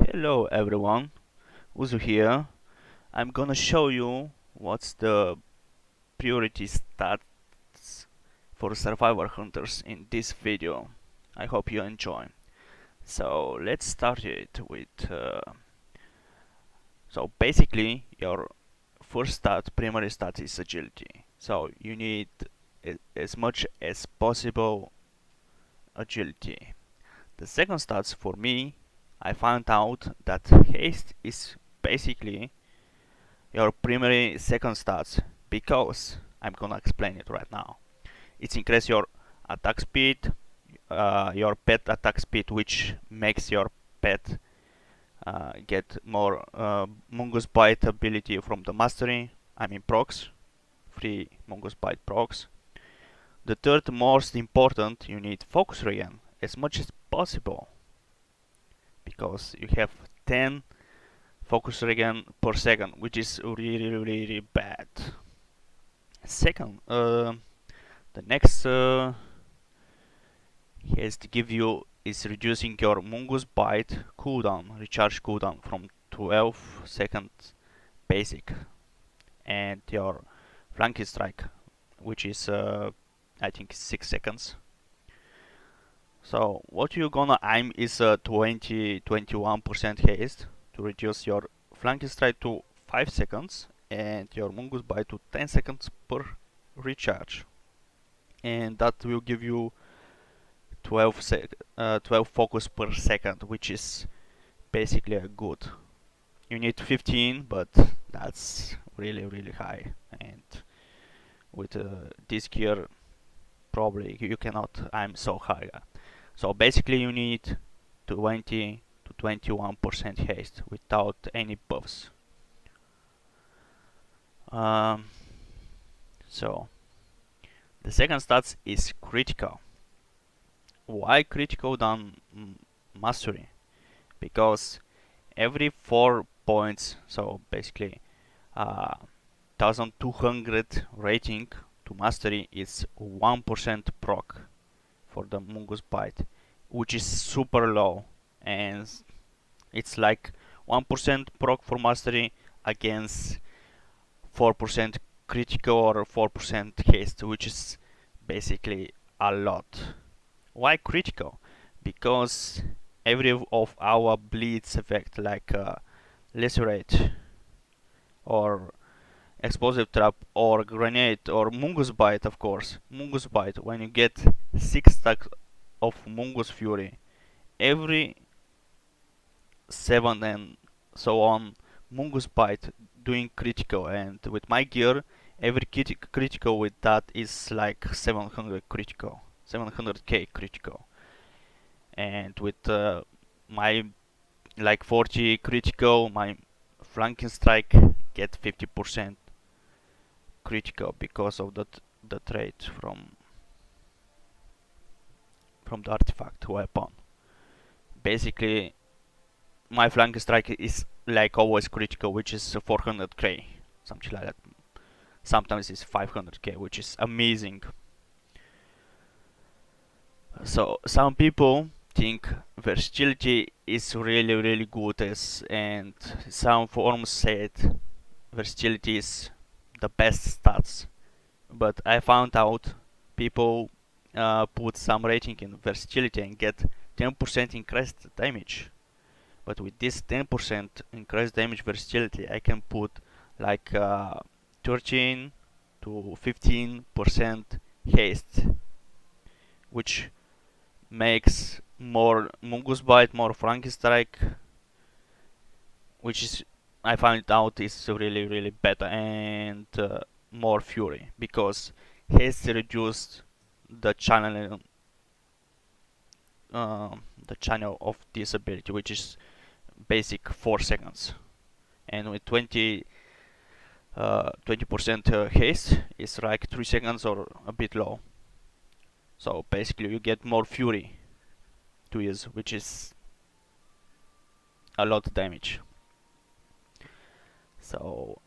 Hello everyone, Uzu here. I'm gonna show you what's the priority stats for survivor hunters in this video. I hope you enjoy. So let's start it with so basically your first primary stat is agility. So you need as much as possible agility. The second stats for me, I found out that haste is basically your primary second stats because I'm gonna explain it right now. It increases your attack speed, your pet attack speed, which makes your pet get more Mongoose Bite ability from the mastery. I mean procs, free Mongoose Bite procs. The third most important, you need focus regen as much as possible because you have 10 focus regen per second, which is really bad. Second, the next has to give you is reducing your Mongoose Bite cooldown, recharge cooldown from 12 seconds basic, and your flanking strike, which is I think 6 seconds. So what you're gonna aim is 21% haste to reduce your flanking strike to 5 seconds and your Mongoose Bite to 10 seconds per recharge, and that will give you 12 focus per second, which is basically a good. You need 15, but that's really high, and with this gear probably you cannot aim so high. So basically you need 20 to 21% haste without any buffs. Um, so the second stats is critical. Why critical than mastery? Because every 4 points, so basically 1200 rating to mastery is 1% proc for the Mongoose Bite, which is super low, and it's like 1% proc for mastery against 4% critical or 4% haste, which is basically a lot. Why critical? Because every of our bleeds effect, like lacerate or explosive trap or grenade or Mongoose Bite, of course. Mongoose Bite, when you get 6 stacks of Mongoose Fury, every 7 and so on Mongoose Bite doing critical, and with my gear, every critical with that is like 700 critical, 700k critical, and with my like 40 critical, my flanking strike get 50% critical because of the trait from the artifact weapon. Basically, my flanking strike is like always critical, which is 400k, something like that. Sometimes it's 500k, which is amazing. So some people think versatility is really good, and some forums said versatility is the best stats, but I found out people put some rating in versatility and get 10% increased damage. But with this 10% increased damage versatility, I can put like 13 to 15% haste, which makes more Mongoose Bite, more flanking strike, which is I found out is really better, and more fury because haste reduced the channel the channel of this ability, which is basic 4 seconds, and with 20% haste is like 3 seconds or a bit low. So basically you get more fury to use, which is a lot of damage. So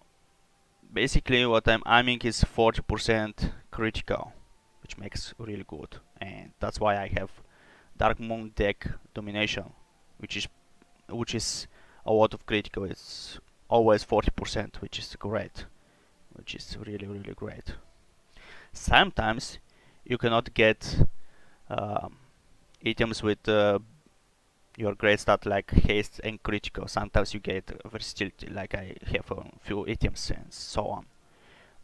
basically what I'm aiming is 40% critical, which makes really good, and that's why I have Dark Moon deck domination, which is which is a lot of critical. It's always 40%, which is great, which is really great. Sometimes you cannot get items with your great stat like haste and critical. Sometimes you get versatility, like I have a few items and so on.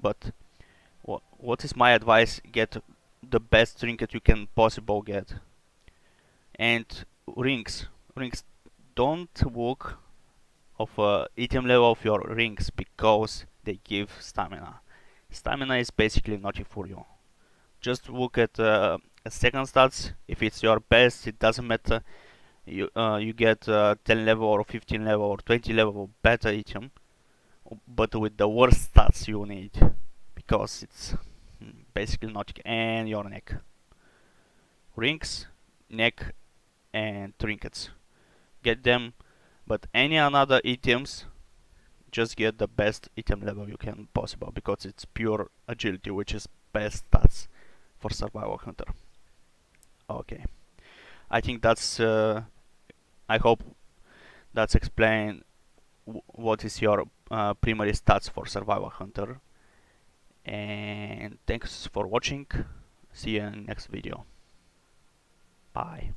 But what is my advice? Get the best trinket you can possible get. And rings. Rings, don't look of item level of your rings because they give stamina. Stamina is basically nothing for you. Just look at second stats. If it's your best, it doesn't matter. You get 10 level or 15 level or 20 level better item, but with the worst stats you need because it's basically nothing. And your neck, rings, neck, and trinkets. Get them, but any another items, just get the best item level you can possible because it's pure agility, which is best stats for survival hunter. Okay, I think that's. I hope that's explain what is your primary stats for survival hunter. And thanks for watching. See you in next video. Bye.